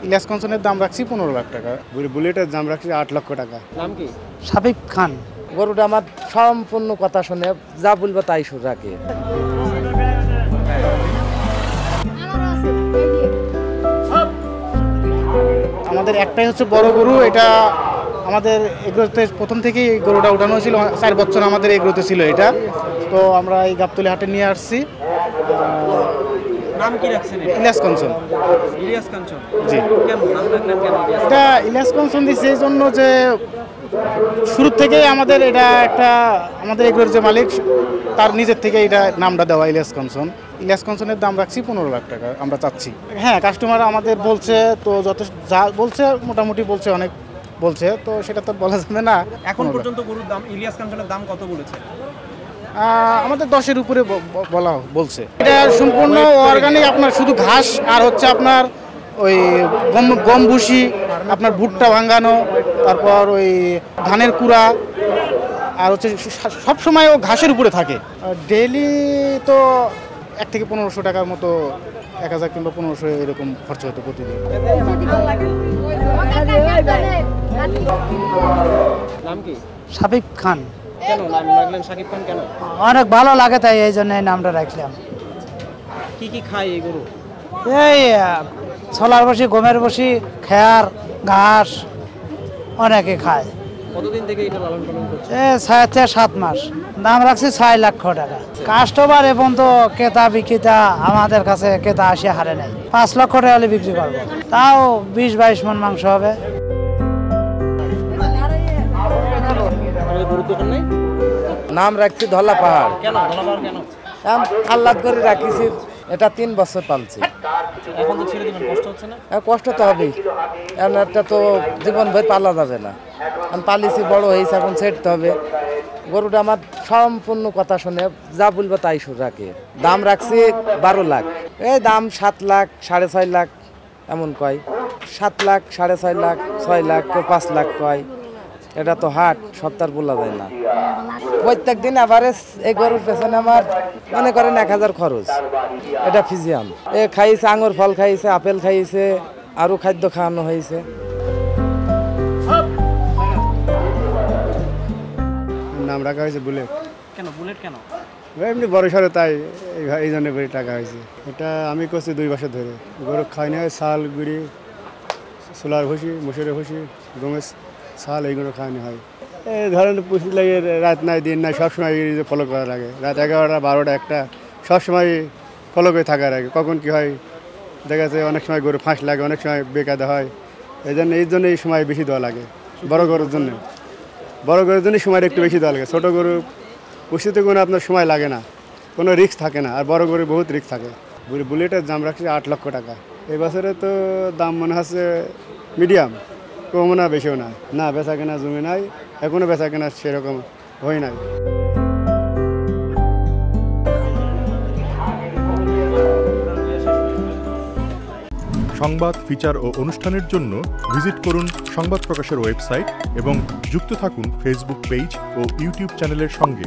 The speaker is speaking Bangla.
ইলিয়াস কনসনের দাম রাখছি 15 লাখ টাকা। বুলেটের দাম রাখছি 8 লক্ষ টাকা। নাম কি? সাবিক খান। গরুটা আমার সম্পূর্ণ কথা শুনে যা বলবো তাই রাখে। আমাদের একটাই হচ্ছে বড় গরু, এটা আমাদের এগ্রোতে প্রথম থেকেই গরুটা উঠানো ছিল, 4 বছর আমাদের এগ্রোতে ছিল এটা। তো আমরা এই গাবতলী হাটে নিয়ে আসছি। নাম কি রাখছেন? ইলিয়াস কনসন। ইলিয়াস কাঞ্চন। জি। কেন নাম রাখলেন কেন? এটা ইলিয়াস কনসন দিচ্ছে এই জন্য যে শুরু থেকেই আমাদের এটা একটা আমাদের এগ্রোর যে মালিক তার নিজের থেকে এটা নামটা দেওয়া ইলিয়াস কনসন। ইলিয়াস কনসনের দাম রাখছি 15 লাখ টাকা আমরা চাচ্ছি। হ্যাঁ, কাস্টমার আমাদের বলছে, তো যথেষ্ট যা বলছে মোটামুটি বলছে, অনেক বলছে, তো সেটা তো বলা যাবে না। এখন পর্যন্ত গরুর দাম ইলিয়াস কাঞ্চনের দাম কত বলেছে? আমাদের 10-এর উপরে বলা বলছে। এটা সম্পূর্ণ অর্গানিক, আপনার শুধু ঘাস আর হচ্ছে আপনার ওই গম ভুসি, আপনার ভুট্টা ভাঙানো, তারপর ওই ধানের কুড়া, আর হচ্ছে সবসময় ও ঘাসের উপরে থাকে। ডেইলি তো 1 থেকে 1500 টাকার মতো, 1000 কিংবা 1500 এরকম খরচা হতো প্রতিদিন। নাম কি? সাবিক খান। কেন নাম রাখলেন সাকিব খান কেন? অনেক ভালো লাগে, তাই এই জন্য এই নামটা রাখলাম। কি কি খায় এই গরু? এই ছোলার বসি, গমের বসি, খেয়ার, ঘাস অনেকে খায়। কতদিন থেকে এটা লালন পালন করছে? 6 থেকে 7 মাস। দাম রাখছি 6 লক্ষ টাকা। কাস্টমার এবং তো ক্রেতা বিক্রেতা আমাদের কাছে ক্রেতা আসে হারে নাই। 5 লক্ষ টাকা হলে বিক্রি করবো, তাও 20-22 মণ মাংস হবে। গরুর দোকান নেই? নাম রাখছি ধলা পাহাড়। কেন ধলা পাহাড় কেন? আল্লাদ করে রাখিছি, এটা 3 বছর পালছি। এখন তো ছেড়ে দিবেন, কষ্ট হচ্ছে না? কষ্ট তো হবেই, এখন একটা তো জীবন ভর পালা যাবে না। আমি পালিছি, বড় হয়েছে, এখন ছেড়তে হবে। গরুটা আমার সম্পূর্ণ কথা শুনে যা বলবো তাই রাখে। দাম রাখছি 12 লাখ। এই দাম 7 লাখ, 6.5 লাখ এমন কয়। 7 লাখ, 6.5 লাখ, 6 লাখ, কেউ 5 লাখ কয়। এটা তো হাট, সপ্তাহ বলা যায় না। প্রত্যেক দিন অ্যাভারেজ এই গরুর পেছনে আমার মনে করেন 1000 খরচ। এটা ফিজিয়াম এ খাইছে, আঙুর ফল খাইছে, আপেল খাইছে, আরও খাদ্য খাওয়ানো হয়েছে। নাম রাখা হয়েছে বুলেট। কেন বুলেট কেন? এমনি বড় সড়ো, তাই এই জন্য টাকা হয়েছে। এটা আমি করছি 2 বছর ধরে। গরু খাই না, শাল, গুড়ি, সোলার ভুসি, মুসুরের ভুসি, গমের শাল, এইগুলো খাওয়ানো হয়। এই ধরেন পুষি লাগে, রাত নাই দিন নাই, সবসময় ফলো করা লাগে। রাত 11টা 12টা 1টা সবসময় ফলো করে থাকার আগে কখন কী হয় দেখা যাচ্ছে। অনেক সময় গরু ফাঁস লাগে, অনেক সময় বেকায়দা হয়। এই জন্য এই সময় বেশি দেওয়া লাগে বড় গরুর জন্য। বড় গরুর জন্য সময় একটু বেশি দেওয়া লাগে। ছোটো গরু পুষিতে কোনো আপনার সময় লাগে না, কোনো রিস্ক থাকে না। আর বড় গরু বহুত রিস্ক থাকে। বুলেটের দাম রাখছি 8 লক্ষ টাকা। এই বছরে তো দাম মনে হচ্ছে মিডিয়াম, কমও না বেশিও না। না বেচা কেনা জমি নাই, এখনও বেচা কেনা সেরকম হয় নাই। সংবাদ, ফিচার ও অনুষ্ঠানের জন্য ভিজিট করুন সংবাদ প্রকাশের ওয়েবসাইট এবং যুক্ত থাকুন ফেসবুক পেজ ও ইউটিউব চ্যানেলের সঙ্গে।